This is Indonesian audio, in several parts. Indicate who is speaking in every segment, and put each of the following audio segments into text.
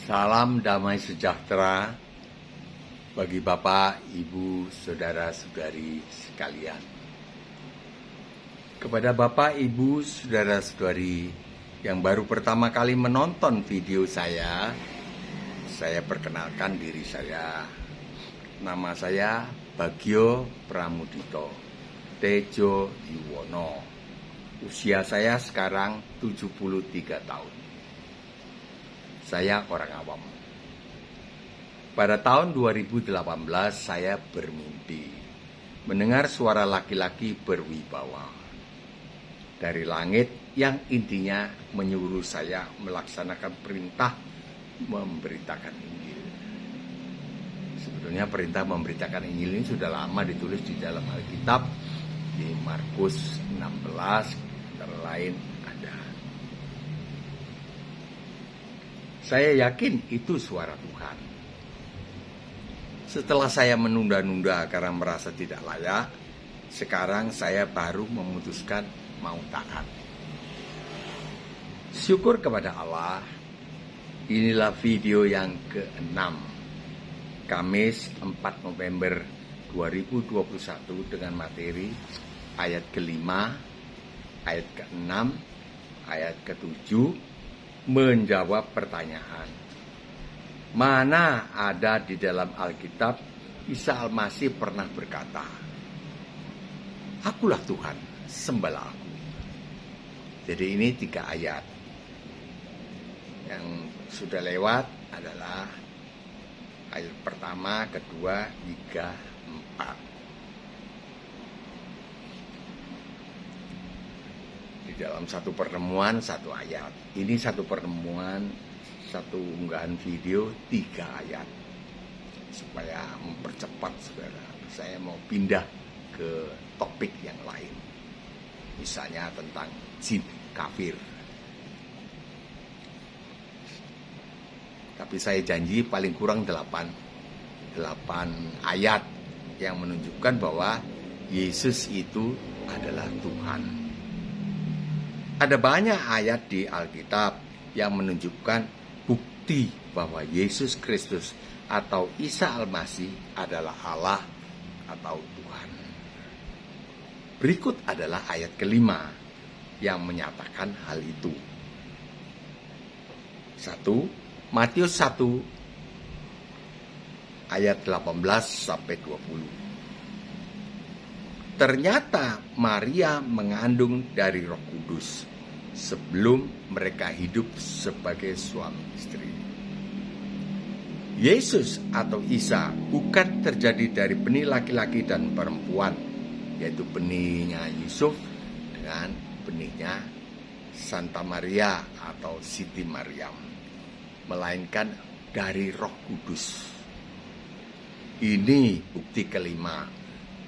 Speaker 1: Salam damai sejahtera bagi Bapak, Ibu, Saudara-saudari sekalian. Kepada Bapak, Ibu, Saudara-saudari yang baru pertama kali menonton video saya perkenalkan diri saya. Nama saya Bagio Pramudito Tejo Yuwono. Usia saya sekarang 73 tahun. Saya orang awam. Pada tahun 2018 saya bermimpi mendengar suara laki-laki berwibawa dari langit yang intinya menyuruh saya melaksanakan perintah memberitakan Injil. Sebetulnya perintah memberitakan Injil ini sudah lama ditulis di dalam Alkitab, di Markus 16 antara lain ada. Saya yakin itu suara Tuhan. Setelah saya menunda-nunda karena merasa tidak layak, sekarang saya baru memutuskan mau taat. Syukur kepada Allah, inilah video yang ke-6, Kamis 4 November 2021 dengan materi ayat ke-5, ayat ke-6, ayat ke-7, menjawab pertanyaan. Mana ada di dalam Alkitab Isa Al-Masih pernah berkata, "Akulah Tuhan, sembahlah aku." Jadi ini 3 ayat. Yang sudah lewat adalah ayat pertama, kedua, 3, 4. Di dalam satu pertemuan, 1 ayat. Ini satu pertemuan, satu unggahan video, 3 ayat. Supaya mempercepat, saudara. Saya mau pindah ke topik yang lain. Misalnya tentang jin kafir. Tapi saya janji paling kurang 8 ayat yang menunjukkan bahwa Yesus itu adalah Tuhan. Ada banyak ayat di Alkitab yang menunjukkan bukti bahwa Yesus Kristus atau Isa Al-Masih adalah Allah atau Tuhan. Berikut adalah ayat ke-5 yang menyatakan hal itu. 1. Matius 1 ayat 18 sampai 20. Ternyata Maria mengandung dari Roh Kudus sebelum mereka hidup sebagai suami istri. Yesus atau Isa bukan terjadi dari benih laki-laki dan perempuan, yaitu benihnya Yusuf dengan benihnya Santa Maria atau Siti Maryam, melainkan dari Roh Kudus. Ini bukti kelima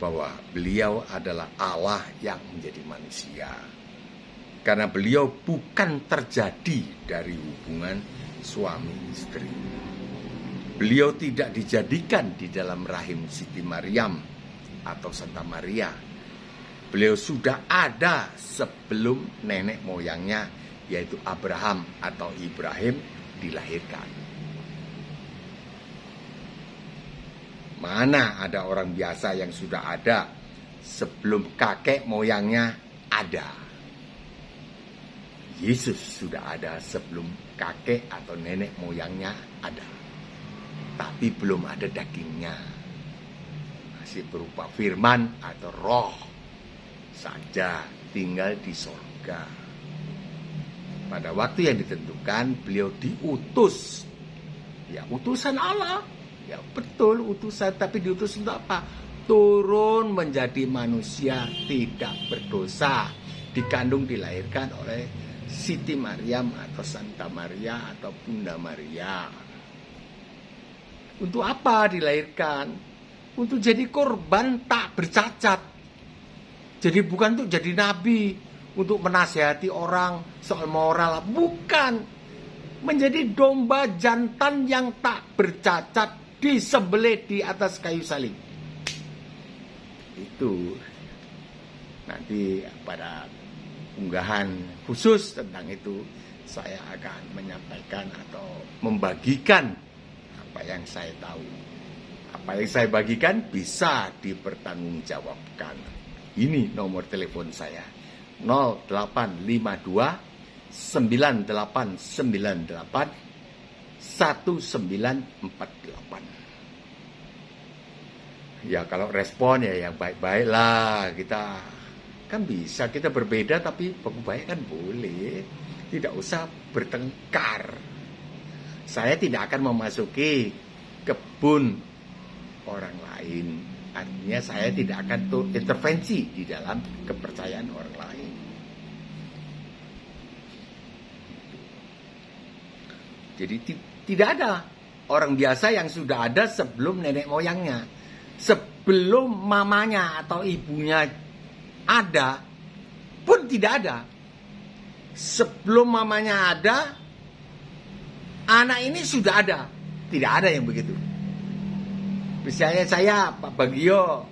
Speaker 1: bahwa beliau adalah Allah yang menjadi manusia. Karena beliau bukan terjadi dari hubungan suami istri. Beliau tidak dijadikan di dalam rahim Siti Maryam atau Santa Maria. Beliau sudah ada sebelum nenek moyangnya, yaitu Abraham atau Ibrahim, dilahirkan. Mana ada orang biasa yang sudah ada sebelum kakek moyangnya ada. Yesus sudah ada sebelum kakek atau nenek moyangnya ada. Tapi belum ada dagingnya. Masih berupa firman atau roh saja, tinggal di surga. Pada waktu yang ditentukan beliau diutus. Ya, utusan Allah. Ya betul utusan, tapi diutus untuk apa? Turun menjadi manusia tidak berdosa, dikandung dilahirkan oleh Siti Maryam atau Santa Maria atau Bunda Maria. Untuk apa dilahirkan? Untuk jadi korban tak bercacat. Jadi bukan untuk jadi nabi, untuk menasihati orang soal moral, bukan. Menjadi domba jantan yang tak bercacat, disembelih di atas kayu salib. Itu nanti pada unggahan khusus tentang itu, saya akan menyampaikan atau membagikan apa yang saya tahu. Apa yang saya bagikan bisa dipertanggungjawabkan. Ini nomor telepon saya, 0852 9898 1948. Ya kalau respon ya yang baik-baik lah. Kita kan bisa, kita berbeda tapi baik kan boleh. Tidak usah bertengkar. Saya tidak akan memasuki kebun orang lain. Artinya saya tidak akan intervensi di dalam kepercayaan orang lain. Jadi tidak ada orang biasa yang sudah ada sebelum nenek moyangnya. Sebelum mamanya atau ibunya ada pun tidak ada. Sebelum mamanya ada, anak ini sudah ada. Tidak ada yang begitu. Misalnya saya, Pak Bagio,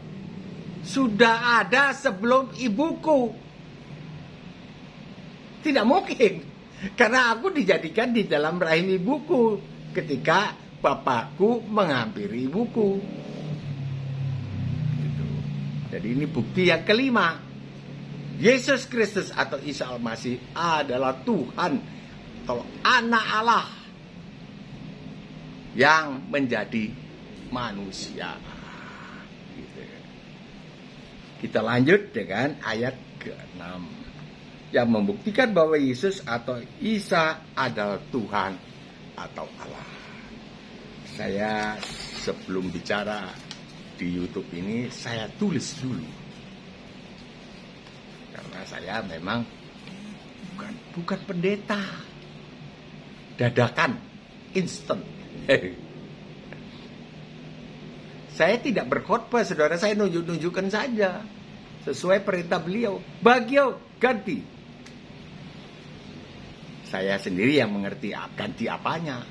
Speaker 1: sudah ada sebelum ibuku. Tidak mungkin. Karena aku dijadikan di dalam rahim ibuku ketika bapakku menghampiri ibuku. Gitu. Jadi ini bukti yang kelima. Yesus Kristus atau Isa Al-Masih adalah Tuhan atau anak Allah yang menjadi manusia. Gitu. Kita lanjut dengan ayat ke-6 yang membuktikan bahwa Yesus atau Isa adalah Tuhan atau Allah. Saya sebelum bicara di YouTube ini saya tulis dulu. Karena saya memang bukan pendeta. Dadakan, instan. Saya tidak berkhotbah, saudara, saya nunjuk-nunjukkan saja. Sesuai perintah beliau. Bagio, ganti. Saya sendiri yang mengerti ganti apanya.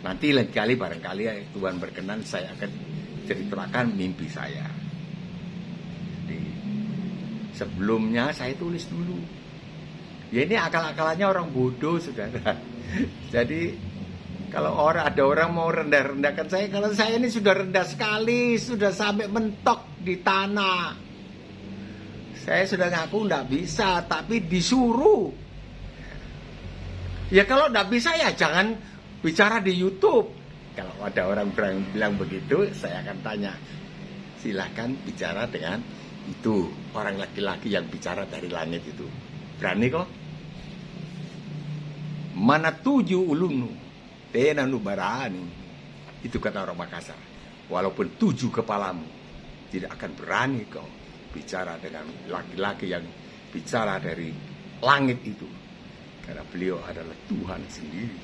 Speaker 1: Nanti lain kali barangkali Tuhan berkenan saya akan ceritakan mimpi saya. Jadi, sebelumnya saya tulis dulu. Ya ini akal-akalannya orang bodoh, saudara. Jadi kalau ada orang mau rendah-rendahkan saya, kalau saya ini sudah rendah sekali, sudah sampai mentok di tanah. Saya sudah ngaku enggak bisa, tapi disuruh. Ya kalau enggak bisa ya jangan bicara di YouTube. Kalau ada orang bilang begitu, saya akan tanya, silahkan bicara dengan itu orang laki-laki yang bicara dari langit itu. Berani kok? Mana 7 ulunu? Tenanu barani. Itu kata orang Makassar. Walaupun 7 kepalamu, tidak akan berani kau bicara dengan laki-laki yang bicara dari langit itu. Karena beliau adalah Tuhan sendiri.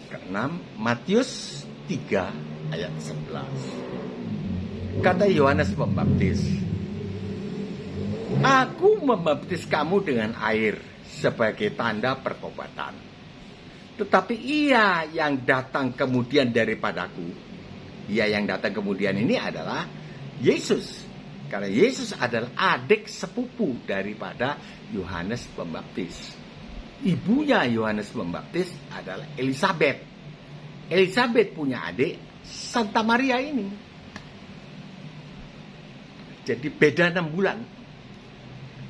Speaker 1: Ke-6, Matius 3 ayat 11. Kata Yohanes Pembaptis, aku membaptis kamu dengan air sebagai tanda pertobatan. Tetapi ia yang datang kemudian daripadaku, ia yang datang kemudian ini adalah Yesus. Karena Yesus adalah adik sepupu daripada Yohanes Pembaptis. Ibunya Yohanes Pembaptis adalah Elisabet. Elisabet punya adik Santa Maria ini. Jadi beda 6 bulan.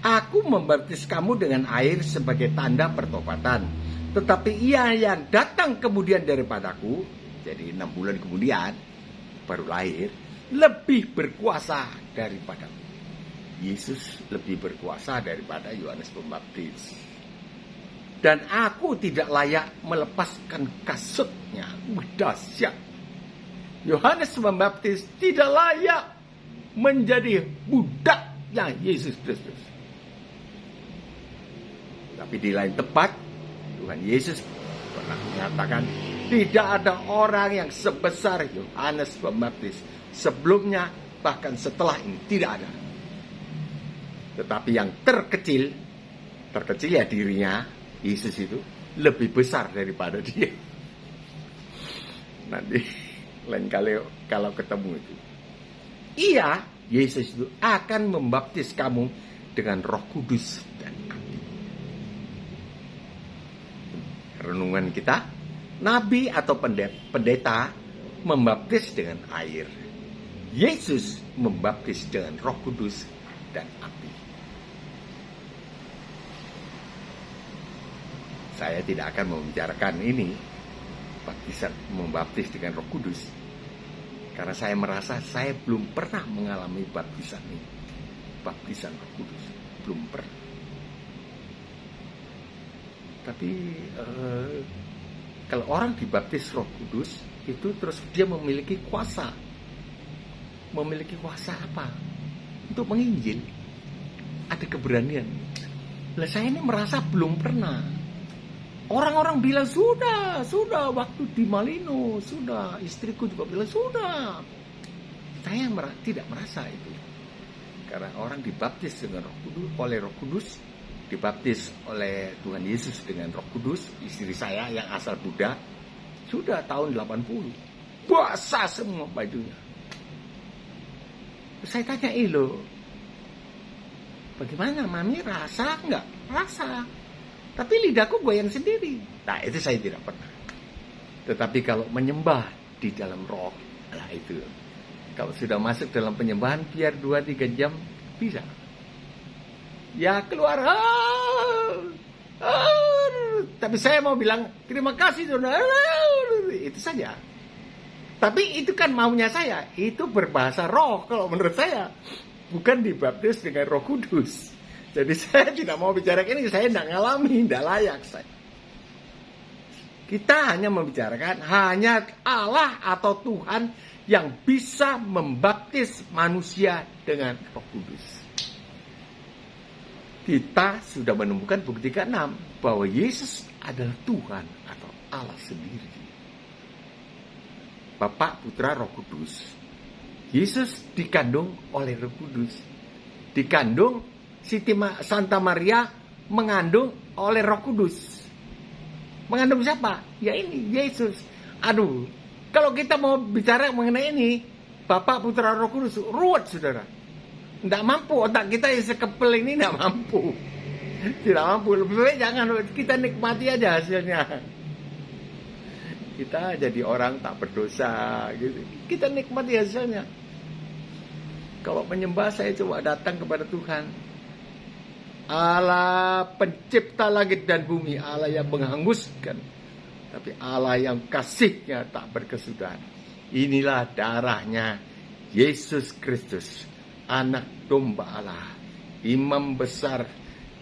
Speaker 1: Aku membaptis kamu dengan air sebagai tanda pertobatan. Tetapi ia yang datang kemudian daripadaku, jadi 6 bulan kemudian baru lahir, lebih berkuasa daripada Yesus, lebih berkuasa daripada Yohanes Pembaptis. Dan aku tidak layak melepaskan kasutnya. Dahsyat. Yohanes Pembaptis tidak layak menjadi budaknya Yesus Kristus. Tapi di lain tempat, Tuhan Yesus pernah mengatakan, tidak ada orang yang sebesar Yohanes Pembaptis. Sebelumnya, bahkan setelah ini, tidak ada. Tetapi yang terkecil ya dirinya, Yesus itu, lebih besar daripada dia. Nanti, lain kali kalau ketemu itu. Ia Yesus itu akan membaptis kamu dengan Roh Kudus dan api. Renungan kita, nabi atau pendeta membaptis dengan air. Yesus membaptis dengan Roh Kudus dan api. Saya tidak akan membicarakan ini, baptisan membaptis dengan Roh Kudus, karena saya merasa saya belum pernah mengalami baptisan ini. Baptisan Roh Kudus belum pernah. Tapi kalau orang dibaptis Roh Kudus itu terus dia memiliki kuasa. Memiliki kuasa apa? Untuk menginjil. Ada keberanian. Lah saya ini merasa belum pernah. Orang-orang bilang sudah waktu di Malino, sudah. Istriku juga bilang sudah. Saya tidak merasa itu. Karena orang dibaptis dengan Roh Kudus, oleh Roh Kudus, dibaptis oleh Tuhan Yesus dengan Roh Kudus. Istri saya yang asal Buddha sudah tahun 80. Basah semua bajunya. Saya tanya, lo bagaimana Mami, rasa enggak? Rasa. Tapi lidahku goyang sendiri. Nah itu saya tidak pernah. Tetapi kalau menyembah di dalam roh, nah itu. Kalau sudah masuk dalam penyembahan, biar 2-3 jam bisa. Ya keluar. Tapi saya mau bilang terima kasih saudara. Itu saja. Tapi itu kan maunya saya. Itu berbahasa roh kalau menurut saya. Bukan dibaptis dengan Roh Kudus. Jadi saya tidak mau bicara ini. Saya tidak ngalami, tidak layak saya. Kita hanya membicarakan hanya Allah atau Tuhan yang bisa membaptis manusia dengan Roh Kudus. Kita sudah menemukan bukti ke-6 bahwa Yesus adalah Tuhan atau Allah sendiri. Bapa, Putra, Roh Kudus. Yesus dikandung oleh Roh Kudus. Dikandung Santa Maria mengandung oleh Roh Kudus. Mengandung siapa? Ya ini, Yesus. Aduh, kalau kita mau bicara mengenai ini, Bapa, Putra, Roh Kudus, ruwet saudara. Tidak mampu, otak kita yang sekepel ini tidak mampu. Tidak mampu, lebih baik jangan, kita nikmati aja hasilnya. Kita jadi orang tak berdosa gitu. Kita nikmati hasilnya. Kalau menyembah, saya coba datang kepada Tuhan. Allah pencipta langit dan bumi, Allah yang menghanguskan, tapi Allah yang kasihnya tak berkesudahan. Inilah darahnya Yesus Kristus, anak domba Allah, imam besar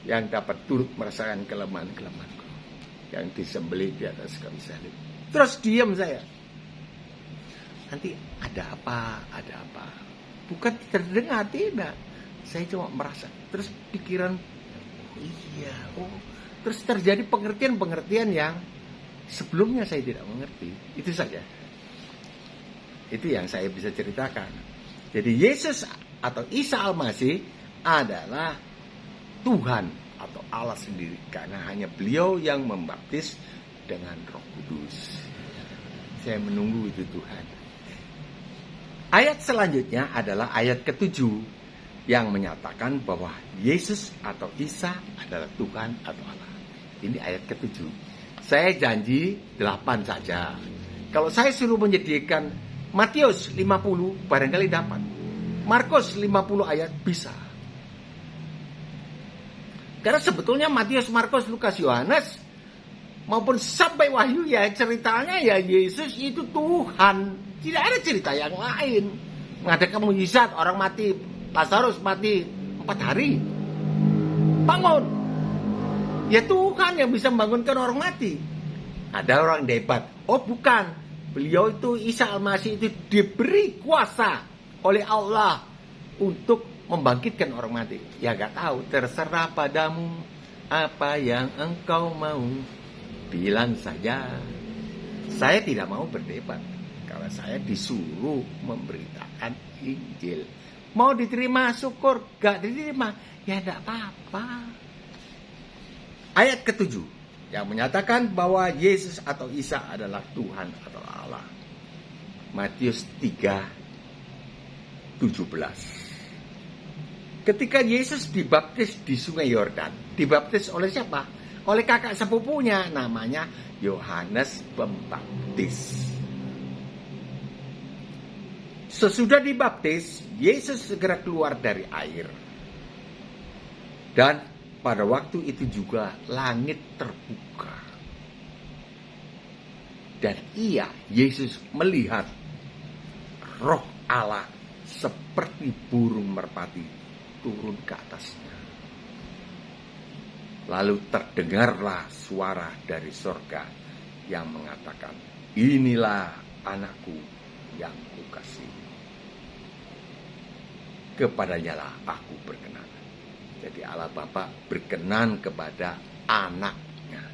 Speaker 1: yang dapat turut merasakan kelemahan-kelemahanku, yang disembelih di atas kayu salib. Terus diam saya. Nanti ada apa? Bukan terdengar, tidak. Saya cuma merasa. Terus pikiran, terus terjadi pengertian-pengertian yang sebelumnya saya tidak mengerti. Itu saja. Itu yang saya bisa ceritakan. Jadi Yesus atau Isa Al-Masih adalah Tuhan atau Allah sendiri. Karena hanya beliau yang membaptis dengan Roh Kudus. Saya menunggu itu Tuhan. Ayat selanjutnya adalah ayat ke-7 yang menyatakan bahwa Yesus atau Isa adalah Tuhan atau Allah. Ini ayat ke-7. Saya janji 8 saja. Kalau saya suruh menyediakan Matius 50 barangkali dapat. Markus 50 ayat bisa. Karena sebetulnya Matius, Markus, Lukas, Yohanes maupun sampai Wahyu ya ceritanya ya Yesus itu Tuhan. Tidak ada cerita yang lain. Mengadakan mujizat, orang mati, Lazarus mati 4 hari. Bangun. Ya Tuhan yang bisa membangunkan orang mati. Ada orang debat. Oh bukan. Beliau itu Isa Al-Masih itu diberi kuasa oleh Allah untuk membangkitkan orang mati. Ya gak tahu. Terserah padamu apa yang engkau mau. Bilang saja. Saya tidak mau berdebat. Kalau saya disuruh memberitakan Injil. Mau diterima syukur, gak diterima ya tidak apa-apa. Ayat ke-7 yang menyatakan bahwa Yesus atau Isa adalah Tuhan atau Allah. Matius 3:17. Ketika Yesus dibaptis di Sungai Yordan, dibaptis oleh siapa? Oleh kakak sepupunya, namanya Yohanes Pembaptis. Sesudah dibaptis, Yesus segera keluar dari air. Dan pada waktu itu juga langit terbuka. Dan Yesus melihat Roh Allah seperti burung merpati turun ke atasnya. Lalu terdengarlah suara dari sorga yang mengatakan, inilah anakku yang kukasihi. Kepadanya lah aku berkenan. Jadi Allah Bapa berkenan kepada anaknya.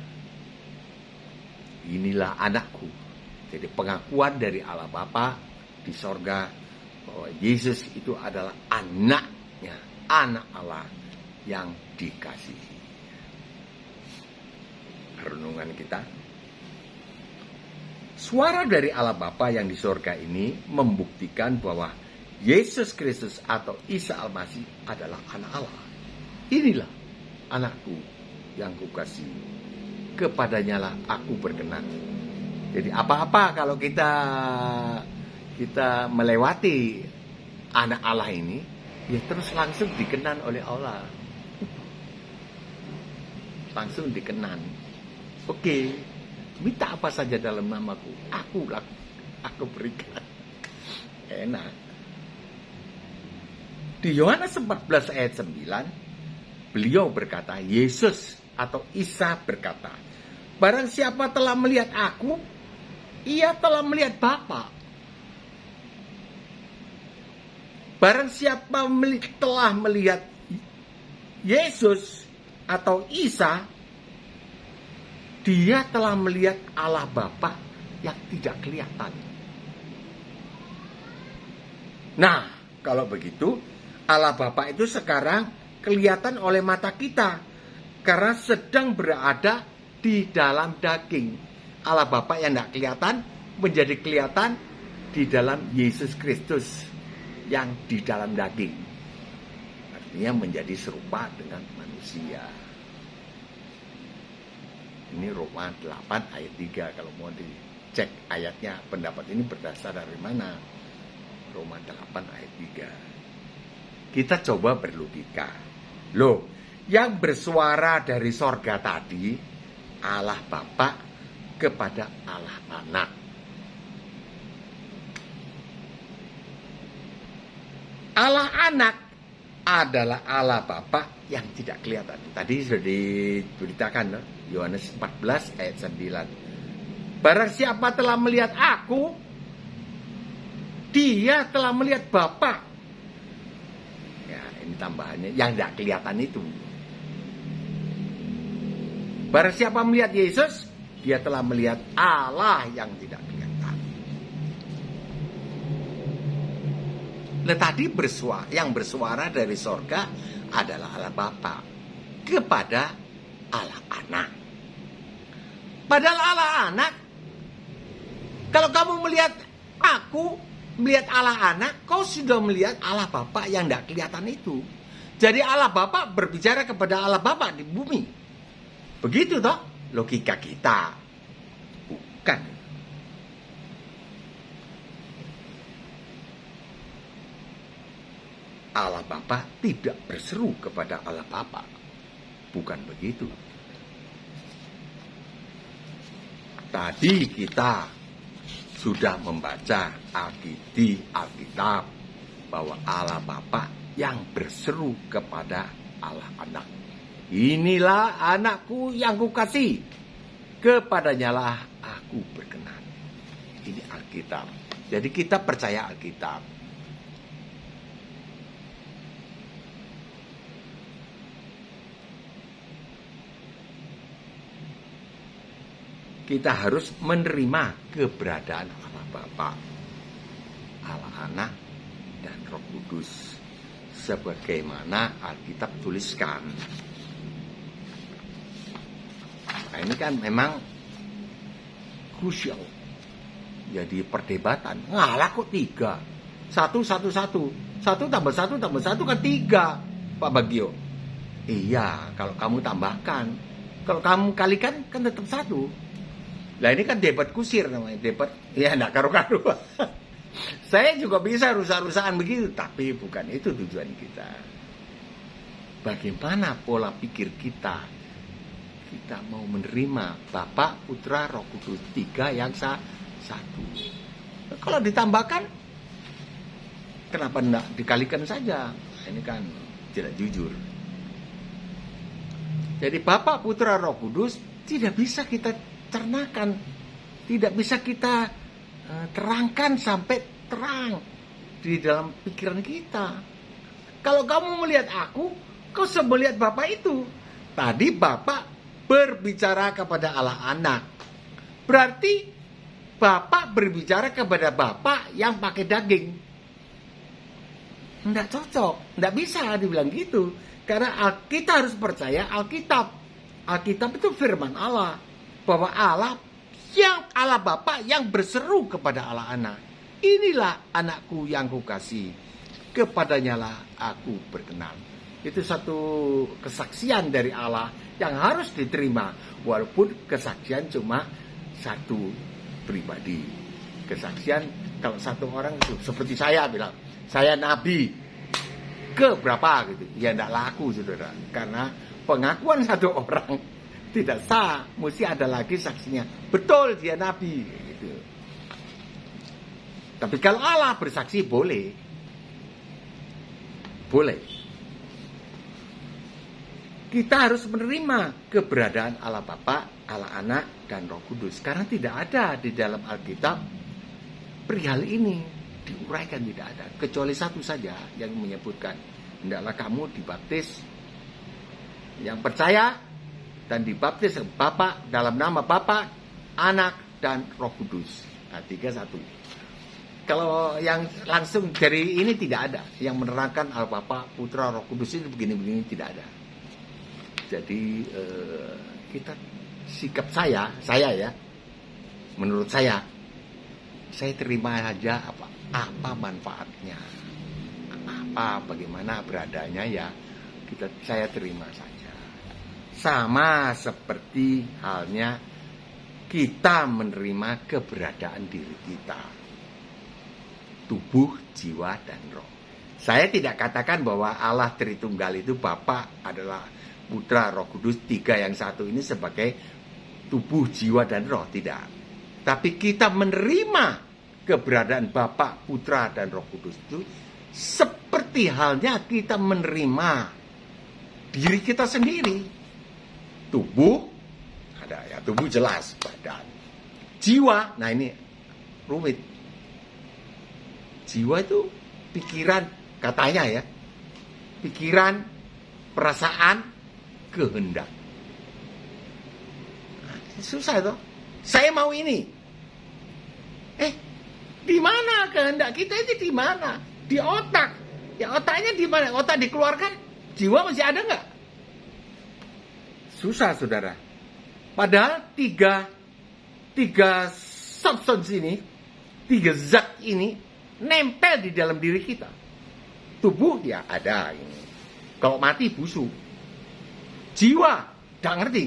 Speaker 1: Inilah anakku. Jadi pengakuan dari Allah Bapa di sorga bahwa Yesus itu adalah anaknya, anak Allah yang dikasihi. Renungan kita. Suara dari Allah Bapa yang di sorga ini membuktikan bahwa Yesus Kristus atau Isa Al-Masih adalah anak Allah. Inilah anakku yang kukasihi. Kepadanya lah aku berkenan. Jadi apa-apa kalau kita melewati anak Allah ini, ya terus langsung dikenan oleh Allah. Langsung dikenan. Oke, minta apa saja dalam namaku, aku berikan. Enak. Di Yohanes 14 ayat 9, beliau berkata, Yesus atau Isa berkata, barang siapa telah melihat aku, ia telah melihat Bapa. Barang siapa telah melihat Yesus atau Isa, dia telah melihat Allah Bapa yang tidak kelihatan. Nah, kalau begitu, Allah Bapa itu sekarang kelihatan oleh mata kita karena sedang berada di dalam daging. Allah Bapa yang tidak kelihatan menjadi kelihatan di dalam Yesus Kristus yang di dalam daging. Artinya menjadi serupa dengan manusia. Ini Roma 8 ayat 3. Kalau mau dicek ayatnya, pendapat ini berdasar dari mana? Roma 8 ayat 3. Kita coba berlogika. Loh, yang bersuara dari sorga tadi Allah Bapa kepada Allah Anak. Allah Anak adalah Allah Bapa yang tidak kelihatan. Tadi sudah diberitakan, loh. Yohanes 14 ayat 9. Barang siapa telah melihat aku, dia telah melihat Bapa. Ya, ini tambahannya yang tidak kelihatan itu. Barang siapa melihat Yesus, dia telah melihat Allah yang tidak kelihatan. Nah, tadi yang bersuara dari sorga adalah Allah Bapa kepada Allah Anak. Padahal Allah Anak, kalau kamu melihat aku, melihat Allah Anak, kau sudah melihat Allah Bapa yang tidak kelihatan itu. Jadi Allah Bapa berbicara kepada Allah Bapa di bumi. Begitu toh logika kita. Bukan. Allah Bapa tidak berseru kepada Allah Bapa. Bukan begitu. Tadi kita sudah membaca Alkitab bahwa Allah Bapa yang berseru kepada Allah Anak. Inilah anakku yang kukasihi, kepadanya lah aku berkenan. Ini Alkitab. Jadi kita percaya Alkitab. Kita harus menerima keberadaan Allah Bapa, Allah Anak, dan Roh Kudus sebagaimana Alkitab tuliskan. Nah, ini kan memang krusial. Jadi perdebatan. Ngalah kok 3? 1 tambah 1 tambah 1 kan 3. Pak Bagio? Iya, kalau kamu tambahkan. Kalau kamu kalikan, kan tetap 1. Lah ini kan debat kusir namanya. Debat, ya enggak karu-karu. Saya juga bisa rusak-rusakan begitu. Tapi bukan itu tujuan kita. Bagaimana pola pikir kita? Kita mau menerima Bapa, Putra, Roh Kudus. 3 yang 1. Kalau ditambahkan, kenapa enggak dikalikan saja? Ini kan tidak jujur. Jadi Bapa, Putra, Roh Kudus tidak bisa kita cernakan, tidak bisa kita terangkan sampai terang di dalam pikiran kita. Kalau kamu melihat aku, kau melihat Bapa itu. Tadi Bapa berbicara kepada Allah Anak. Berarti Bapa berbicara kepada Bapa yang pakai daging. Enggak cocok, enggak bisa dibilang gitu. Karena kita harus percaya Alkitab. Alkitab itu firman Allah. Bahwa Allah Bapa yang berseru kepada Allah Anak. Inilah anakku yang kukasihi. Kepadanya lah aku berkenan. Itu satu kesaksian dari Allah yang harus diterima. Walaupun kesaksian cuma 1 pribadi. Kesaksian kalau 1 orang itu seperti saya bilang, saya nabi. Ke berapa gitu, ya tidak laku saudara, karena pengakuan 1 orang tidak sah, mesti ada lagi saksinya, betul dia nabi gitu. Tapi kalau Allah bersaksi boleh, kita harus menerima keberadaan Allah Bapa, Allah Anak, dan Roh Kudus, karena tidak ada di dalam Alkitab perihal ini diuraikan, tidak ada, kecuali 1 saja yang menyebutkan, hendaklah kamu dibaptis, yang percaya dan dibaptis Bapa, dalam nama Bapa, Anak, dan Roh Kudus. Nah, 3-1. Kalau yang langsung dari ini tidak ada, yang menerangkan Allah Bapa, Putra, Roh Kudus itu begini-begini tidak ada. Jadi kita sikap saya ya, menurut saya terima aja apa manfaatnya, bagaimana beradanya ya, saya terima saja. Sama seperti halnya kita menerima keberadaan diri kita, tubuh, jiwa, dan roh. Saya tidak katakan bahwa Allah Tritunggal itu Bapa adalah Putra, Roh Kudus, 3 yang 1 ini sebagai tubuh, jiwa, dan roh, tidak. Tapi kita menerima keberadaan Bapa, Putra, dan Roh Kudus itu seperti halnya kita menerima diri kita sendiri. Tubuh ada ya, tubuh jelas, badan. Jiwa, nah ini rumit. Jiwa itu pikiran, katanya ya, pikiran, perasaan, kehendak. Nah, susah itu. Saya mau ini. Di mana kehendak kita itu, di mana? Di otak. Ya otaknya di mana? Otak dikeluarkan, jiwa masih ada nggak? Susah saudara. Padahal tiga substance ini, 3 zat ini nempel di dalam diri kita. Tubuh ya ada ini. Kalau mati busuk. Jiwa nggak ngerti.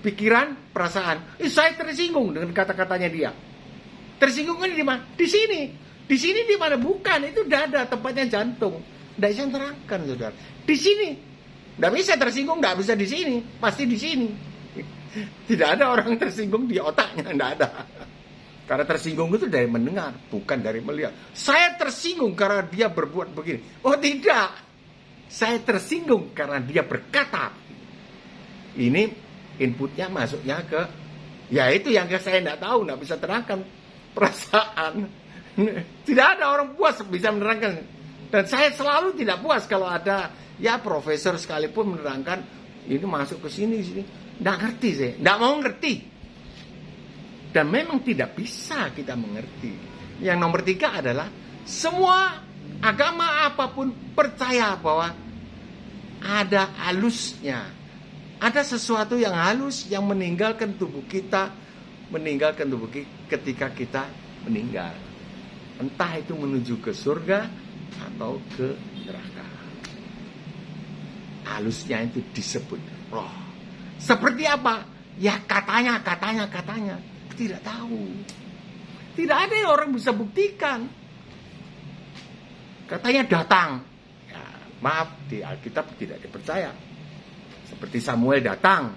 Speaker 1: Pikiran, perasaan. Saya tersinggung dengan kata-katanya dia. Tersinggung ini di mana? Di sini. Di sini di mana? Bukan, itu dada, tempatnya jantung. Tidak bisa terangkan, saudara. Di sini. Tidak bisa tersinggung, tidak bisa di sini. Pasti di sini. Tidak ada orang tersinggung di otaknya, tidak ada. Karena tersinggung itu dari mendengar, bukan dari melihat. Saya tersinggung karena dia berbuat begini. Oh tidak. Saya tersinggung karena dia berkata. Ini inputnya masuknya ke, ya itu yang saya tidak tahu, tidak bisa terangkan. Perasaan. Tidak ada orang puas bisa menerangkan. Dan saya selalu tidak puas kalau ada ya profesor sekalipun menerangkan ini masuk ke sini. Tidak ngerti saya, tidak mau ngerti. Dan memang tidak bisa kita mengerti. Yang nomor 3 adalah semua agama apapun percaya bahwa ada halusnya. Ada sesuatu yang halus yang meninggalkan tubuh kita, meninggalkan tubuh ketika kita meninggal. Entah itu menuju ke surga atau ke neraka. halusnya itu disebut roh. Seperti apa? Ya katanya. Tidak tahu. Tidak ada yang orang bisa buktikan. Katanya datang. Ya, maaf, di Alkitab tidak dipercaya. Seperti Samuel datang.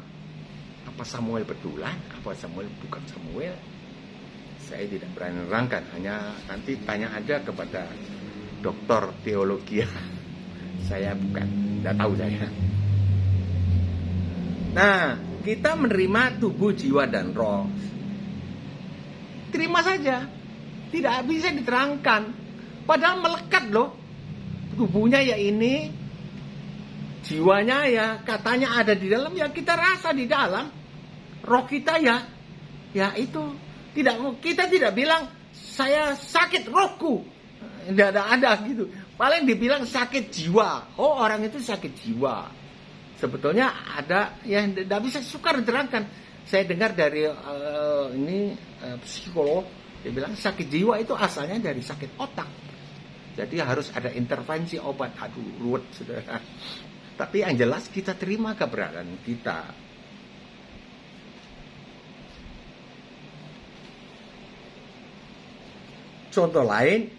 Speaker 1: Apa Samuel betulan? Apa Samuel bukan Samuel? Saya tidak berani menerangkan. Hanya nanti tanya aja kepada doktor teologi. Saya bukan. Tidak tahu saya. Nah, kita menerima tubuh, jiwa, dan roh. Terima saja. Tidak bisa diterangkan. Padahal melekat loh. Tubuhnya ya ini. Jiwanya ya katanya ada di dalam. Ya kita rasa di dalam. Roh kita ya itu. Kita tidak bilang saya sakit rohku. Tidak ada gitu. Paling dibilang sakit jiwa. Oh, orang itu sakit jiwa. Sebetulnya ada yang tidak bisa sukar diterangkan. Saya dengar dari psikolog, dia bilang sakit jiwa itu asalnya dari sakit otak. Jadi harus ada intervensi obat. Aduh, ruwet saudara. Tapi yang jelas kita terima keberadaan kita. Contoh lain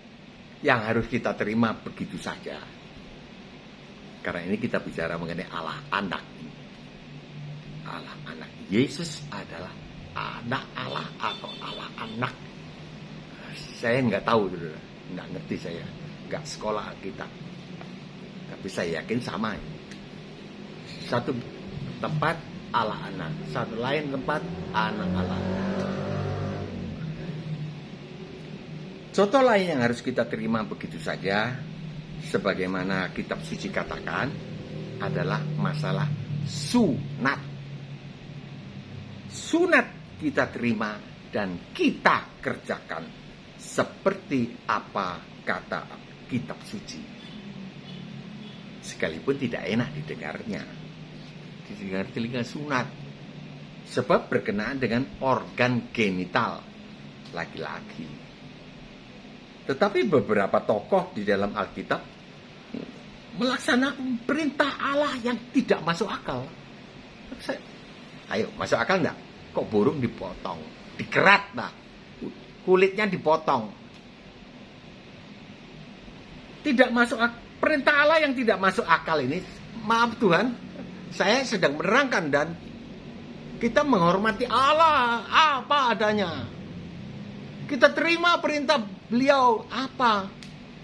Speaker 1: yang harus kita terima begitu saja. Karena ini kita bicara mengenai Allah anak. Allah anak. Yesus adalah anak Allah atau Allah anak. Saya nggak tahu, nggak ngerti saya, nggak sekolah kita. Tapi saya yakin sama. Satu tempat Allah anak, satu lain tempat anak Allah. Contoh lain yang harus kita terima begitu saja, sebagaimana kitab suci katakan, adalah masalah sunat. Sunat kita terima dan kita kerjakan seperti apa kata kitab suci. Sekalipun tidak enak didengarnya, didengar telinga sunat, sebab berkenaan dengan organ genital laki-laki. Tetapi beberapa tokoh di dalam Alkitab melaksanakan perintah Allah yang tidak masuk akal. Ayo, masuk akal enggak? Kok burung dipotong, dikerat, nah, kulitnya dipotong. Tidak masuk akal. Perintah Allah yang tidak masuk akal ini, maaf Tuhan, saya sedang menerangkan dan kita menghormati Allah apa adanya. Kita terima perintah beliau apa?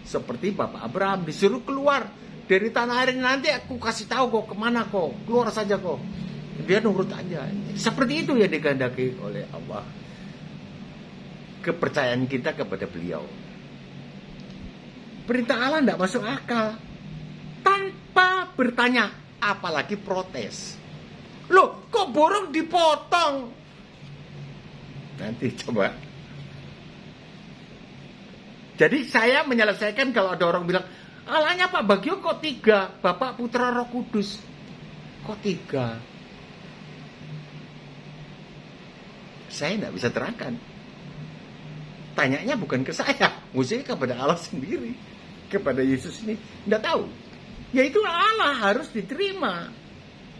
Speaker 1: Seperti Bapak Abraham disuruh keluar dari tanah air, nanti aku kasih tahu kok kemana kok, keluar saja kok. Dia nurut aja. Seperti itu yang dikehendaki oleh Allah. Kepercayaan kita kepada beliau. Perintah Allah tidak masuk akal. Tanpa bertanya, apalagi protes. Loh, kok burung dipotong? Nanti coba. Jadi saya menyelesaikan kalau ada orang bilang, Allahnya Pak Bagio kok 3? Bapak Putra Roh Kudus. Kok 3? Saya tidak bisa terangkan. Tanyanya bukan ke saya, mestinya kepada Allah sendiri, kepada Yesus ini. Tidak tahu. Yaitu Allah harus diterima.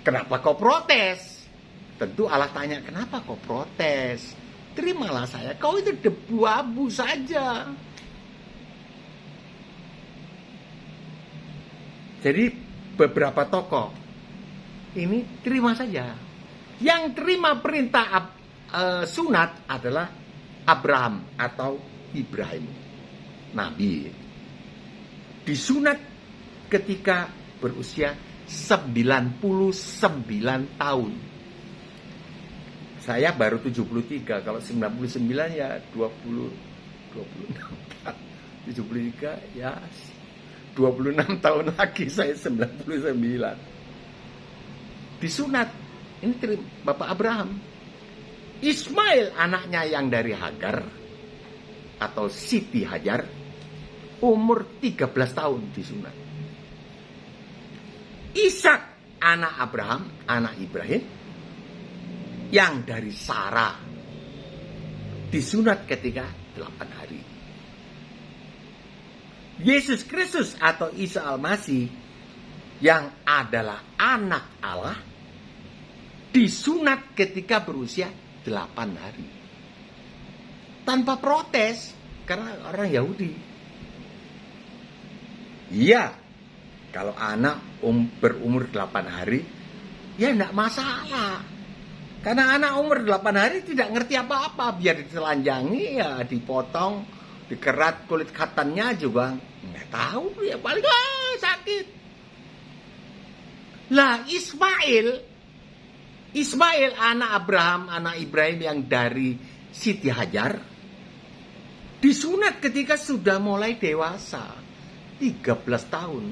Speaker 1: Kenapa kau protes? Tentu Allah tanya, kenapa kau protes? Terimalah saya. Kau itu debu abu saja. Jadi beberapa tokoh ini terima saja. Yang terima perintah sunat adalah Abraham atau Ibrahim, Nabi. Disunat ketika berusia 99 tahun. Saya baru 73, kalau 99 ya 26, 73 ya 26 tahun lagi saya 99. Disunat. Ini Bapak Abraham. Ismail anaknya yang dari Hagar atau Siti Hajar umur 13 tahun disunat. Ishak anak Abraham, anak Ibrahim yang dari Sarah disunat ketika 8 hari. Yesus Kristus atau Isa Al-Masih yang adalah anak Allah disunat ketika berusia 8 hari. Tanpa protes, karena orang Yahudi. Iya, kalau anak berumur 8 hari, ya enggak masalah. Karena anak umur 8 hari tidak ngerti apa-apa. Biar ditelanjangi, ya dipotong, dikerat kulit khatannya juga nggak tahu. Ya paling sakit. Lah Ismail anak Abraham, anak Ibrahim yang dari Siti Hajar, disunat ketika sudah mulai dewasa, 13 tahun.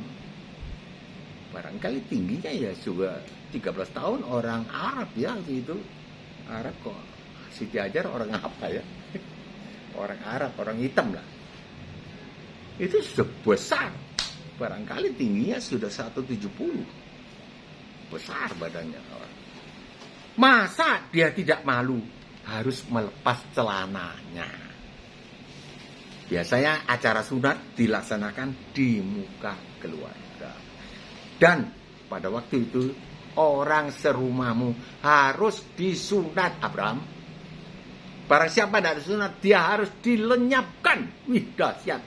Speaker 1: Barangkali tingginya ya juga 13 tahun, orang Arab ya itu. Arab kok. Siti Hajar orang apa ya? Orang Arab, orang hitam lah. Itu sudah besar. Barangkali tingginya sudah 170. Besar badannya. Masa dia tidak malu harus melepas celananya? Biasanya acara sunat dilaksanakan di muka keluarga. Dan pada waktu itu orang serumahmu harus disunat, Abraham. Barang siapa tidak disunat, dia harus dilenyapkan. Wih, dahsyat.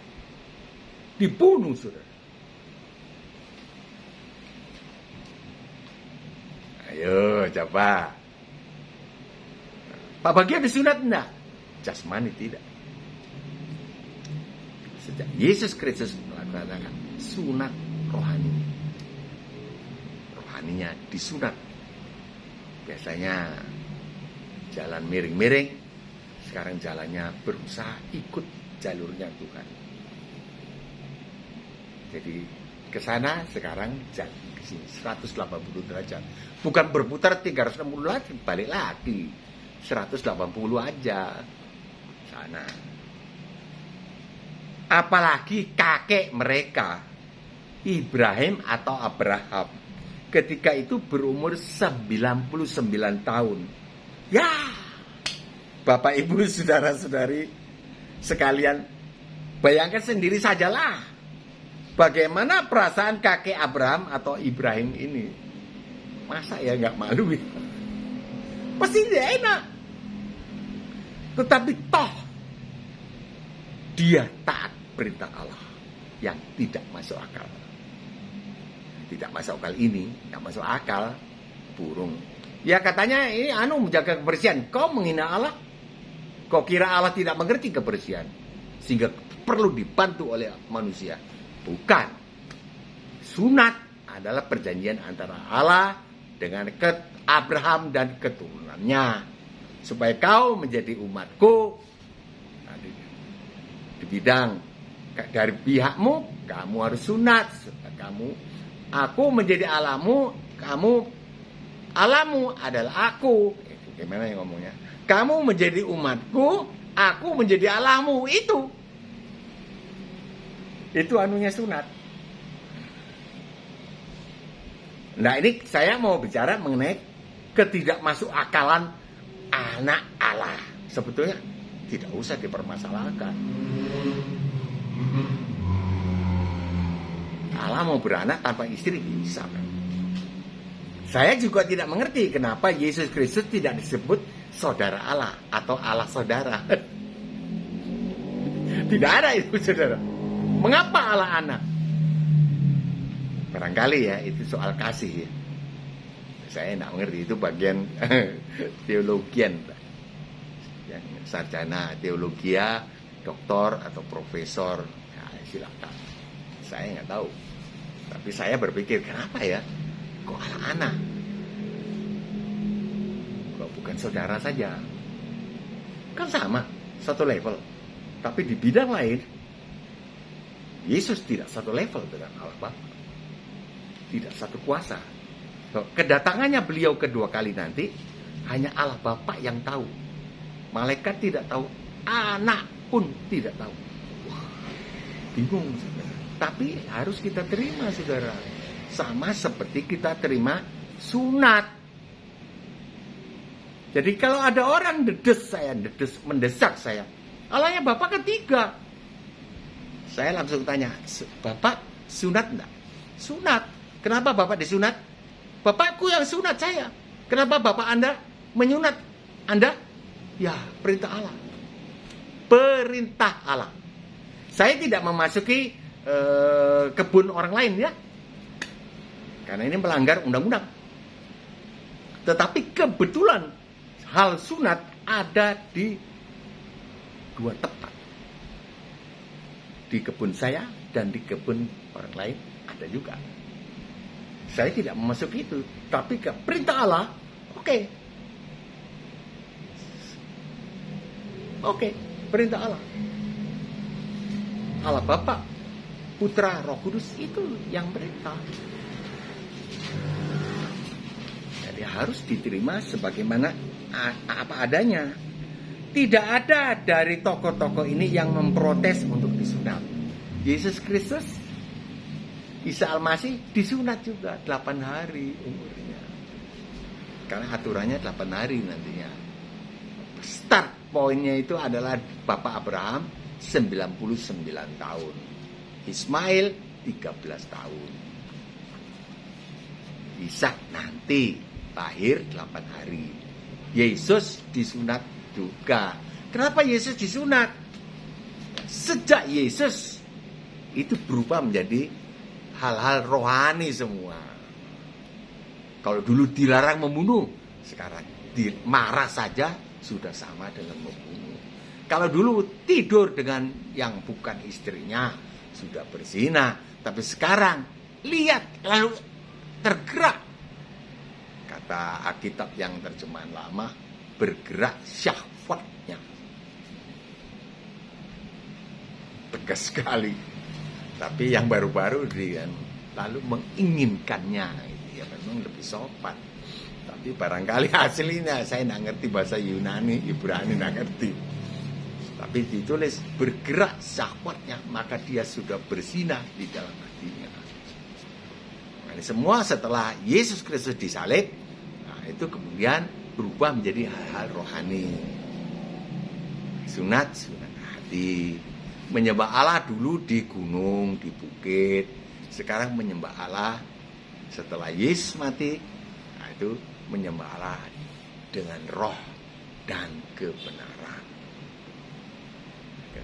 Speaker 1: Dibunuh, saudara. Ayo, coba. Pak bagian disunat enggak? Jasmani tidak. Sejak Yesus Kristus melaksanakan sunat rohani. Rohaninya disunat. Biasanya jalan miring-miring, sekarang jalannya berusaha ikut jalurnya Tuhan. Jadi ke sana sekarang jalan ke sini 180 derajat. Bukan berputar 360 lagi, balik lagi. 180 aja sana. Apalagi kakek mereka Ibrahim atau Abraham ketika itu berumur 99 tahun. Ya, Bapak Ibu saudara-saudari sekalian, bayangkan sendiri sajalah bagaimana perasaan kakek Abraham atau Ibrahim ini. Masa ya nggak malu ya? Pasti tidak enak. Tetapi toh dia taat perintah Allah yang tidak masuk akal. Tidak masuk akal ini, tidak masuk akal burung. Ya katanya ini menjaga kebersihan. Kau menghina Allah? Kau kira Allah tidak mengerti kebersihan sehingga perlu dibantu oleh manusia? Bukan. Sunat adalah perjanjian antara Allah dengan Abraham dan keturunannya. Supaya kau menjadi umatku. Nah, di bidang dari pihakmu, kamu harus sunat. Aku menjadi Allahmu, kamu Allahmu adalah aku. Gimana yang ngomongnya? Kamu menjadi umatku, aku menjadi Allahmu. Itu anunya sunat. Nah ini saya mau bicara mengenai ketidakmasuk akalan anak Allah. Sebetulnya tidak usah dipermasalahkan. Allah mau beranak tanpa istri bisa. Saya juga tidak mengerti kenapa Yesus Kristus tidak disebut saudara Allah atau Allah saudara. Tidak ada itu, saudara. Mengapa Allah anak? Barangkali ya itu soal kasih ya. Saya tidak mengerti, itu bagian teologian. Yang sarjana teologia, doktor atau profesor, ya, silakan. Saya nggak tahu. Tapi saya berpikir kenapa ya? Kok anak-anak? Kok bukan saudara saja? Kan sama, satu level. Tapi di bidang lain, Yesus tidak satu level dengan Allah Bapa. Tidak satu kuasa. Kedatangannya beliau kedua kali nanti, hanya Allah Bapa yang tahu. Malaikat tidak tahu, anak pun tidak tahu. Wah, bingung, saudara. Tapi harus kita terima, saudara. Sama seperti kita terima sunat. Jadi kalau ada orang mendesak saya, Allahnya Bapak ketiga. Saya langsung tanya, Bapak sunat enggak? Sunat. Kenapa Bapak disunat? Bapakku yang sunat saya. Kenapa Bapak Anda menyunat Anda? Ya, perintah Allah. Perintah Allah. Saya tidak memasuki kebun orang lain ya. Karena ini melanggar undang-undang. Tetapi kebetulan hal sunat ada di dua tempat. Di kebun saya dan di kebun orang lain ada juga. Saya tidak memasuki itu, tapi ke perintah Allah, oke. Oke, perintah Allah. Allah Bapa, Putra, Roh Kudus itu yang perintah. Jadi harus diterima sebagaimana apa adanya. Tidak ada dari tokoh-tokoh ini yang memprotes untuk disunat. Yesus Kristus, Isa Al-Masih disunat juga 8 hari umurnya. Karena aturannya 8 hari nantinya. Start poinnya itu adalah Bapak Abraham 99 tahun. Ismail 13 tahun. Ishak nanti lahir 8 hari. Yesus disunat juga. Kenapa Yesus disunat? Sejak Yesus itu berubah menjadi hal-hal rohani semua. Kalau dulu dilarang membunuh, sekarang marah saja sudah sama dengan membunuh. Kalau dulu tidur dengan yang bukan istrinya sudah berzina, tapi sekarang lihat lalu tergerak. Kata Alkitab yang terjemahan lama, bergerak syahwatnya. Tegas sekali. Tapi yang baru-baru dia lalu menginginkannya, itu ya memang lebih sopan. Tapi barangkali aslinya saya nggak ngerti bahasa Yunani, Ibrani nggak ngerti. Tapi ditulis bergerak syahwatnya, maka dia sudah berzinah di dalam hatinya. Nah, ini semua setelah Yesus Kristus disalib, nah itu kemudian berubah menjadi hal-hal rohani. Sunat hati. Menyembah Allah dulu di gunung, di bukit. Sekarang menyembah Allah setelah Yesus mati. Nah itu menyembah Allah dengan roh dan kebenaran.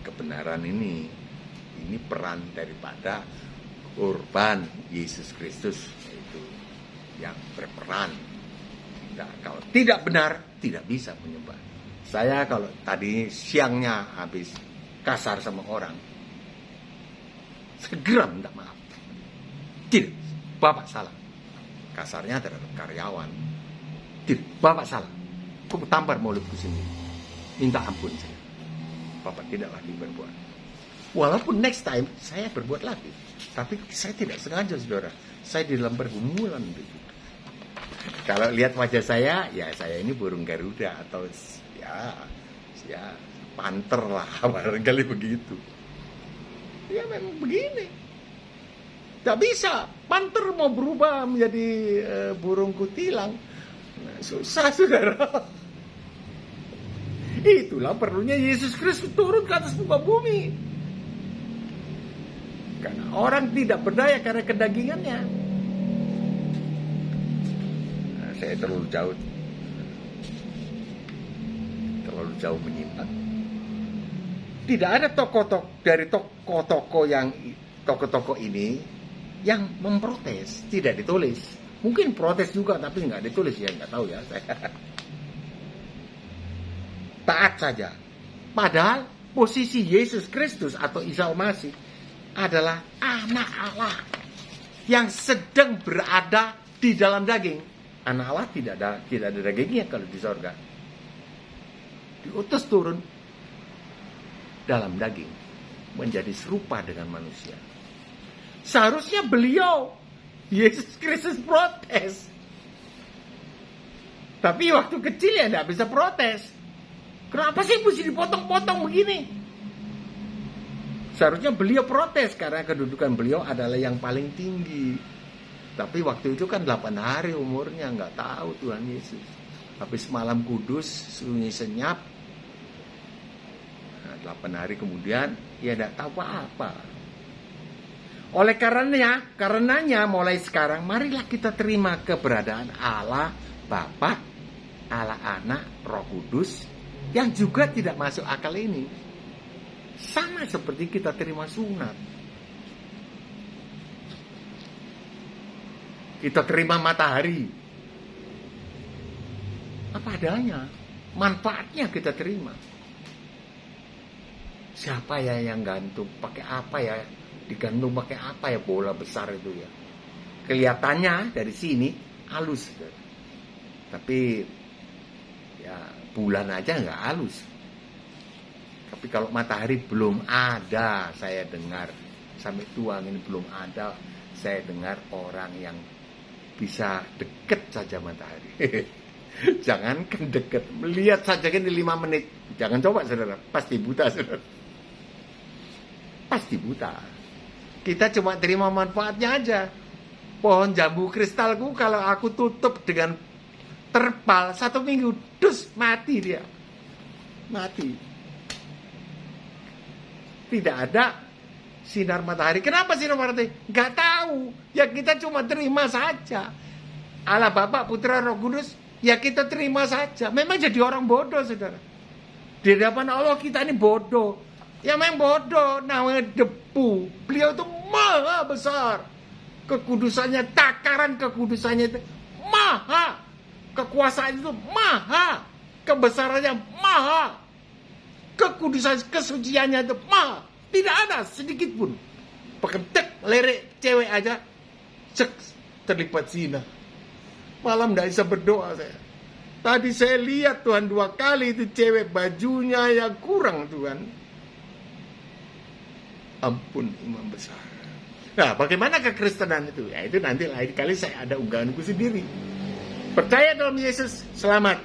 Speaker 1: Kebenaran ini peran daripada korban Yesus Kristus, itu yang berperan. Nah, kalau tidak benar, tidak bisa menyembah. Saya kalau tadi siangnya habis kasar sama orang, segera minta maaf. Tidak, Bapak salah. Kasarnya terhadap karyawan. Tidak, Bapak salah. Aku tampar mulutku sendiri. Minta ampun saya. Bapak tidak lagi berbuat. Walaupun next time saya berbuat lagi, tapi saya tidak sengaja, saudara. Saya di dalam pergumulan begitu. Kalau lihat wajah saya, ya saya ini burung Garuda atau ya panter lah, barangkali begitu. Ya memang begini. Tidak bisa. Panter mau berubah menjadi burung kutilang. Nah, susah, saudara. Itulah perlunya Yesus Kristus turun ke atas muka bumi. Karena orang tidak berdaya karena kedagingannya. Nah, saya terlalu jauh menyimpang. Tidak ada tokoh-tokoh ini yang memprotes, tidak ditulis. Mungkin protes juga tapi nggak ditulis, ya nggak tahu ya saya. Taat saja. Padahal posisi Yesus Kristus atau Isa Al-Masih adalah anak Allah yang sedang berada di dalam daging. Anak Allah tidak ada dagingnya kalau di sorga. Diutus turun dalam daging menjadi serupa dengan manusia. Seharusnya beliau Yesus Kristus protes. Tapi waktu kecil ya tidak bisa protes. Kenapa sih mesti dipotong-potong begini? Seharusnya beliau protes karena kedudukan beliau adalah yang paling tinggi. Tapi waktu itu kan 8 hari umurnya, nggak tahu Tuhan Yesus. Habis malam kudus, sunyi senyap. Nah, 8 hari kemudian, ya nggak tahu apa-apa. Oleh karenanya mulai sekarang marilah kita terima keberadaan Allah Bapa, Allah Anak, Roh Kudus yang juga tidak masuk akal ini. Sama seperti kita terima sunat. Kita terima matahari. Apa adanya. Manfaatnya kita terima. Siapa ya yang gantung? Pakai apa ya? Digantung pakai apa ya bola besar itu ya? Kelihatannya dari sini halus. Tapi ya bulan aja nggak halus. Tapi kalau matahari belum ada, saya dengar. Sampai tua ini belum ada, saya dengar orang yang bisa deket saja matahari. Jangankan deket, melihat saja kan di 5 menit. Jangan coba saudara, pasti buta saudara. Pasti buta. Kita cuma terima manfaatnya aja. Pohon jambu kristalku kalau aku tutup dengan terpal 1 minggu, dus mati dia. Mati. Tidak ada sinar matahari. Kenapa sinar matahari? Gak tahu. Ya kita cuma terima saja. Allah Bapa, Putra, Roh Kudus, ya kita terima saja. Memang jadi orang bodoh, saudara. Di hadapan Allah kita ini bodoh. Ya memang bodoh, namanya debu. Beliau itu maha besar. Kekudusannya, takaran kekudusannya itu maha. Kekuasaan itu maha. Kebesarannya maha. Kekudusan, kesuciannya itu maha. Tidak ada sedikit pun. Pekentek, lerek, cewek aja. Cek, terlibat zina. Malam tidak bisa berdoa saya. Tadi saya lihat Tuhan 2 kali itu cewek bajunya yang kurang Tuhan. Ampun imam besar. Nah bagaimana kekristenan itu? Ya itu nanti lain kali saya ada unggahanku sendiri. Percaya dalam Yesus, selamat.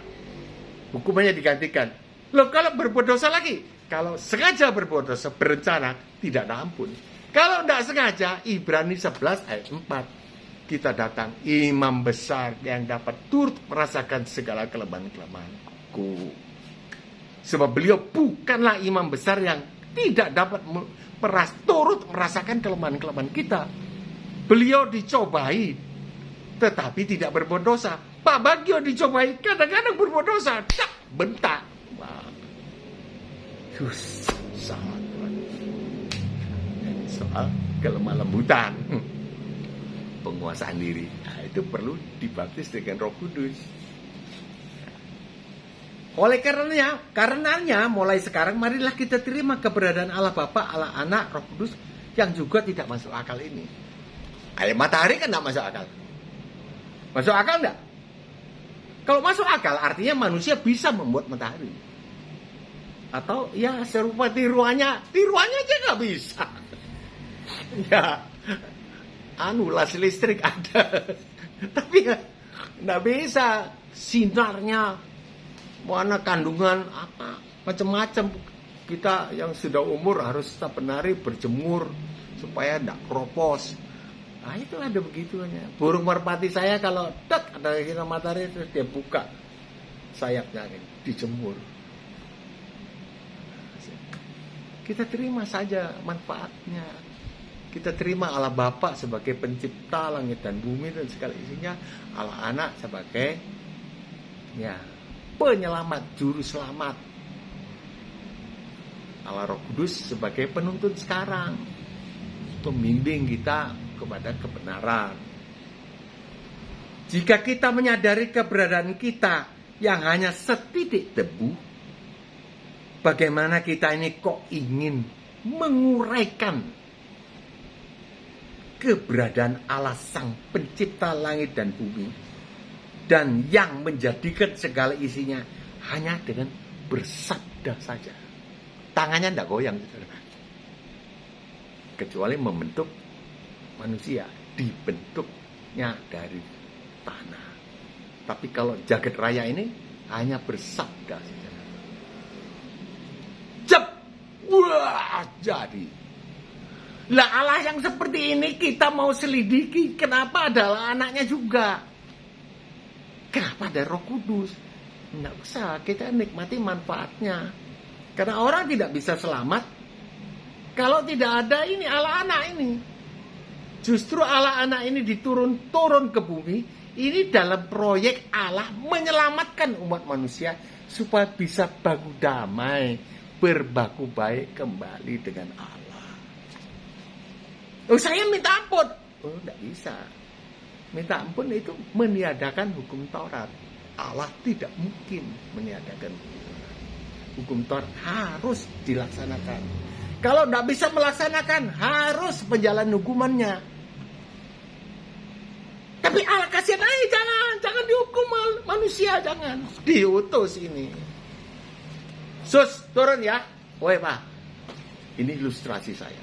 Speaker 1: Hukumannya digantikan. Loh kalau berbuat dosa lagi? Kalau sengaja berbuat dosa, berencana, tidak ada ampun. Kalau tidak sengaja, Ibrani 11 ayat 4. Kita datang imam besar yang dapat turut merasakan segala kelemahan-kelemahanku. Sebab beliau bukanlah imam besar yang tidak dapat turut merasakan kelemahan-kelemahan kita. Beliau dicobai, tetapi tidak berbuat dosa. Pak Bagio dicobai, kadang-kadang berbuat dosa. Tak, bentak. Sangat soal kelemah lembutan. Penguasaan diri. Nah, itu perlu dibaptis dengan Roh Kudus. Oleh karenanya mulai sekarang marilah kita terima keberadaan Allah Bapa, Allah Anak, Roh Kudus yang juga tidak masuk akal ini. Ayat matahari kan tidak masuk akal. Masuk akal enggak? Kalau masuk akal artinya manusia bisa membuat matahari. Atau ya serupa tiruannya aja nggak bisa. Ya las listrik ada. Tapi ya nggak bisa. Sinarnya mana kandungan apa macam-macam. Kita yang sudah umur harus tetap menari berjemur supaya tidak keropos. Nah itu ada begitunya. Burung merpati saya kalau ada sinar matahari terus dia buka sayapnya dijemur. Kita terima saja manfaatnya. Kita terima Allah Bapa sebagai pencipta langit dan bumi dan segala isinya. Allah Anak sebagai penyelamat, juru selamat. Allah Roh Kudus sebagai penuntun sekarang. Pembimbing kita kepada kebenaran. Jika kita menyadari keberadaan kita yang hanya setitik debu, bagaimana kita ini kok ingin menguraikan keberadaan Allah Sang Pencipta langit dan bumi dan yang menjadikan segala isinya hanya dengan bersabda saja. Tangannya tidak goyang, kecuali membentuk manusia, dibentuknya dari tanah. Tapi kalau jagat raya ini hanya bersabda saja. Wah, jadi. Lah Allah yang seperti ini kita mau selidiki. Kenapa adalah anaknya juga? Kenapa ada Roh Kudus? Nggak usah, kita nikmati manfaatnya. Karena orang tidak bisa selamat kalau tidak ada ini Allah anak ini. Justru Allah anak ini turun ke bumi. Ini dalam proyek Allah menyelamatkan umat manusia supaya bisa baku damai, berbaku baik kembali dengan Allah. Oh, saya minta ampun. Oh, tidak bisa. Minta ampun itu meniadakan hukum Taurat. Allah tidak mungkin meniadakan hukum Taurat. Harus dilaksanakan. Kalau tidak bisa melaksanakan, harus penjalan hukumannya. Tapi Allah kasihan aja, jangan dihukum manusia, jangan. Diutus ini. Sus, turun ya. Woi Pak, ini ilustrasi saya.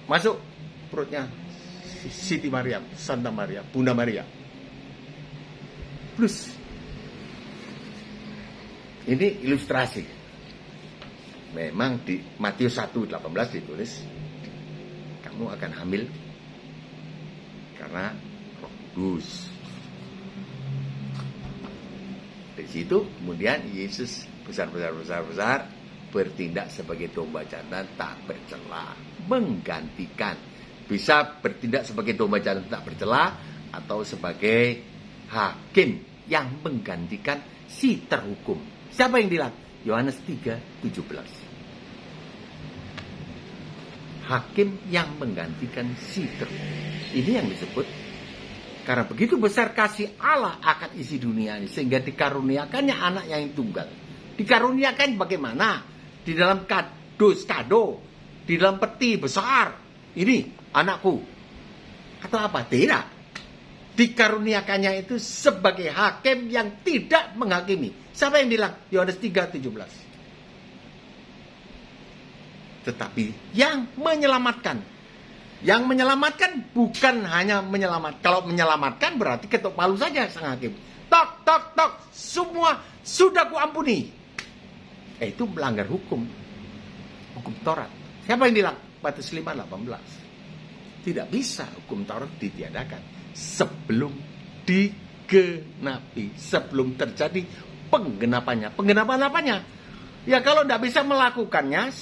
Speaker 1: Masuk perutnya Siti Maryam, Santa Maria, Bunda Maria. Plus. Ini ilustrasi. Memang di Matius 1:18 ditulis, kamu akan hamil karena Roh Kudus. Di situ kemudian Yesus besar bertindak sebagai domba jantan tak bercela, menggantikan. Bisa bertindak sebagai domba jantan tak bercela atau sebagai hakim yang menggantikan si terhukum. Siapa yang bilang? Yohanes 3:17. Hakim yang menggantikan si terhukum. Ini yang disebut, karena begitu besar kasih Allah akan isi dunia ini, sehingga dikaruniakannya anak yang tunggal. Dikaruniakan bagaimana? Di dalam kado, di dalam peti besar. Ini anakku. Atau apa? Tidak. Dikaruniakannya itu sebagai hakim yang tidak menghakimi. Siapa yang bilang? Yohanes 3:17. Tetapi yang menyelamatkan. Yang menyelamatkan bukan hanya menyelamatkan. Kalau menyelamatkan berarti ketuk palu saja sang hakim. Tok, tok, tok. Semua sudah kuampuni. Itu melanggar hukum. Hukum Taurat. Siapa yang bilang? Matius 5:18. Tidak bisa hukum Taurat ditiadakan sebelum digenapi. Sebelum terjadi penggenapannya. Penggenapan apanya? Ya kalau tidak bisa melakukannya,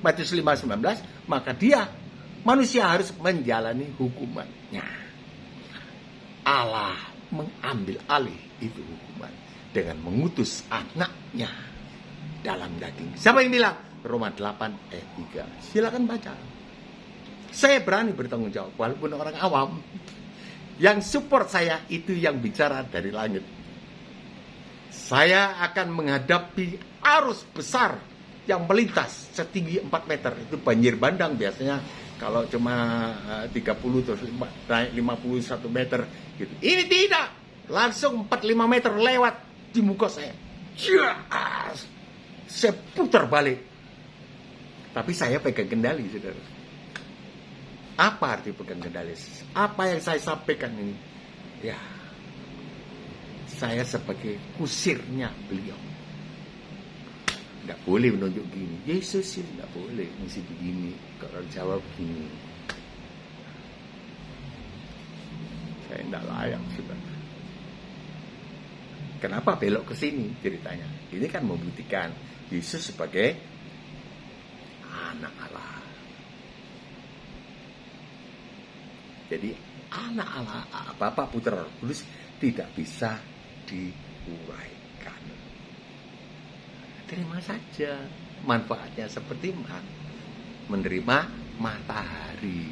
Speaker 1: Matius 5:19, maka dia, manusia harus menjalani hukumannya. Allah mengambil alih itu hukuman dengan mengutus anaknya dalam daging. Siapa yang bilang? Roma 8:3. Silakan baca. Saya berani bertanggung jawab, walaupun orang awam. Yang support saya itu yang bicara dari langit. Saya akan menghadapi arus besar yang melintas setinggi 4 meter. Itu banjir bandang biasanya. Kalau cuma 30 terus naik 51 meter gitu. Ini tidak. Langsung 4-5 meter lewat di muka saya. Saya putar balik. Tapi saya pegang kendali, saudara. Apa arti pegang kendali? Apa yang saya sampaikan ini? Ya, saya sebagai kusirnya beliau. Tidak boleh menunjuk gini. Yesus sih tidak boleh mesti begini. Kalau jawab gini, saya tidak layak, saudara. Kenapa belok ke sini ceritanya? Ini kan membuktikan Yesus sebagai anak Allah. Jadi anak Allah, Bapa, Putra, Roh Kudus tidak bisa diuraikan. Terima saja manfaatnya seperti menerima matahari.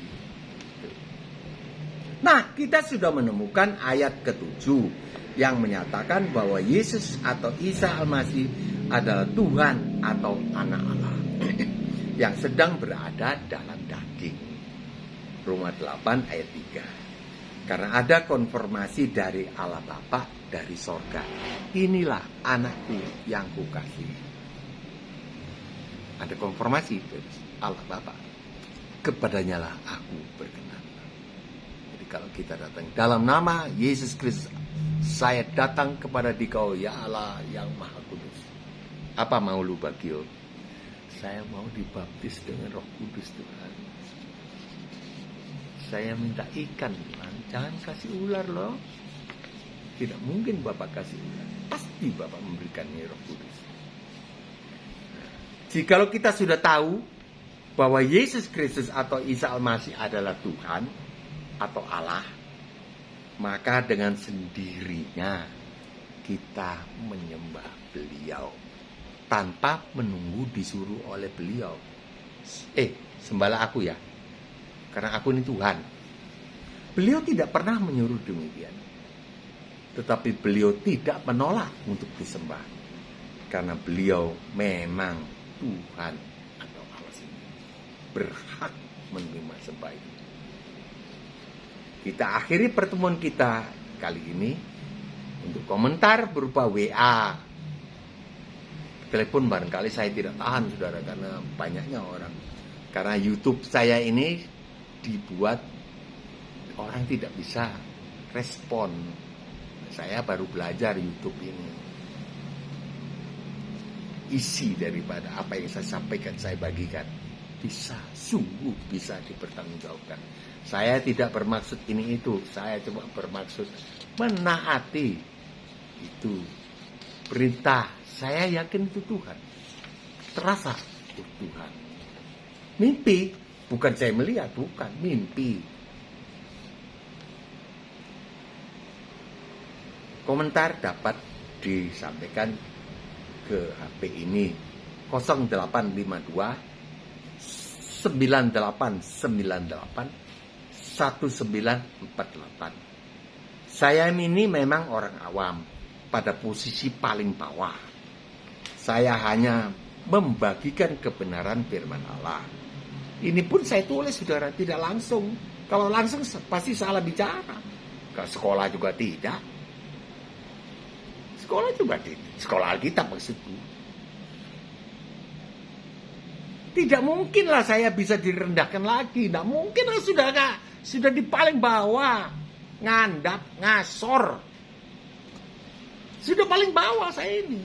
Speaker 1: Nah, kita sudah menemukan ayat ke-7 yang menyatakan bahwa Yesus atau Isa Al-Masih adalah Tuhan atau anak Allah yang sedang berada dalam daging. Roma 8:3. Karena ada konfirmasi dari Allah Bapa dari sorga. Inilah anakku yang kukasihi. Ada konfirmasi dari Allah Bapa. Kepadanya lah aku berkenan. Jadi kalau kita datang dalam nama Yesus Kristus, saya datang kepada Dikau, ya Allah yang Maha Kudus. Apa mau lu Bagio? Saya mau dibaptis dengan Roh Kudus, Tuhan. Saya minta ikan, Tuhan. Jangan kasih ular loh. Tidak mungkin Bapak kasih ular. Pasti Bapak memberikannya Roh Kudus. Jikalau kita sudah tahu bahwa Yesus Kristus atau Isa Al-Masih adalah Tuhan atau Allah, maka dengan sendirinya kita menyembah beliau tanpa menunggu disuruh oleh beliau. Sembahlah aku ya, karena aku ini Tuhan. Beliau tidak pernah menyuruh demikian. Tetapi beliau tidak menolak untuk disembah. Karena beliau memang Tuhan atau Allah sendiri. Berhak menerima sembah itu. Kita akhiri pertemuan kita kali ini untuk komentar berupa WA. Telepon barangkali saya tidak tahan, saudara, karena banyaknya orang. Karena YouTube saya ini dibuat orang tidak bisa respon. Saya baru belajar YouTube ini. Isi daripada apa yang saya sampaikan, saya bagikan. Sungguh bisa dipertanggungjawabkan. Saya tidak bermaksud ini itu. Saya cuma bermaksud menaati itu perintah. Saya yakin itu Tuhan. Terasa itu Tuhan. Mimpi. Bukan saya melihat, bukan. Mimpi. Komentar dapat disampaikan ke HP ini 0852 9898 1948. Saya ini memang orang awam pada posisi paling bawah. Saya hanya membagikan kebenaran firman Allah. Ini pun saya tulis, saudara, tidak langsung. Kalau langsung pasti salah bicara. Ke sekolah juga tidak. Sekolah juga tidak. Sekolah Alkitab maksudku. Tidak mungkinlah saya bisa direndahkan lagi. Tidak mungkin lah, sudah di paling bawah. Ngandap, ngasor. Sudah paling bawah saya ini.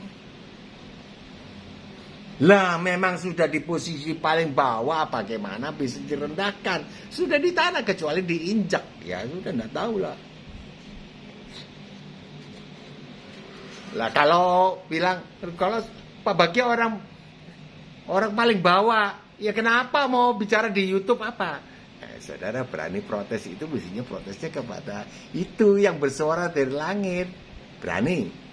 Speaker 1: Lah memang sudah di posisi paling bawah, bagaimana bisa direndahkan? Sudah di tanah kecuali diinjak. Ya sudah, tidak tahu lah. Lah kalau bilang, kalau Pak Bagja orang paling bawah, ya kenapa mau bicara di YouTube apa? Saudara berani protes itu, mestinya protesnya kepada itu yang bersuara dari langit. Berani?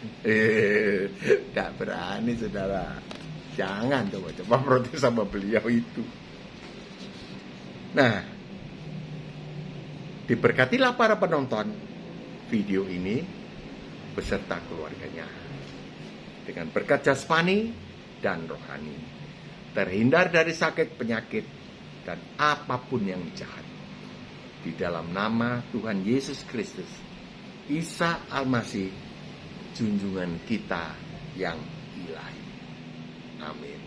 Speaker 1: Tidak berani, saudara. Jangan coba protes sama beliau itu. Nah, diberkatilah para penonton video ini beserta keluarganya dengan berkat jasmani dan rohani, terhindar dari sakit penyakit dan apapun yang jahat, di dalam nama Tuhan Yesus Kristus, Isa Al-Masih, junjungan kita yang ilahi. Amin.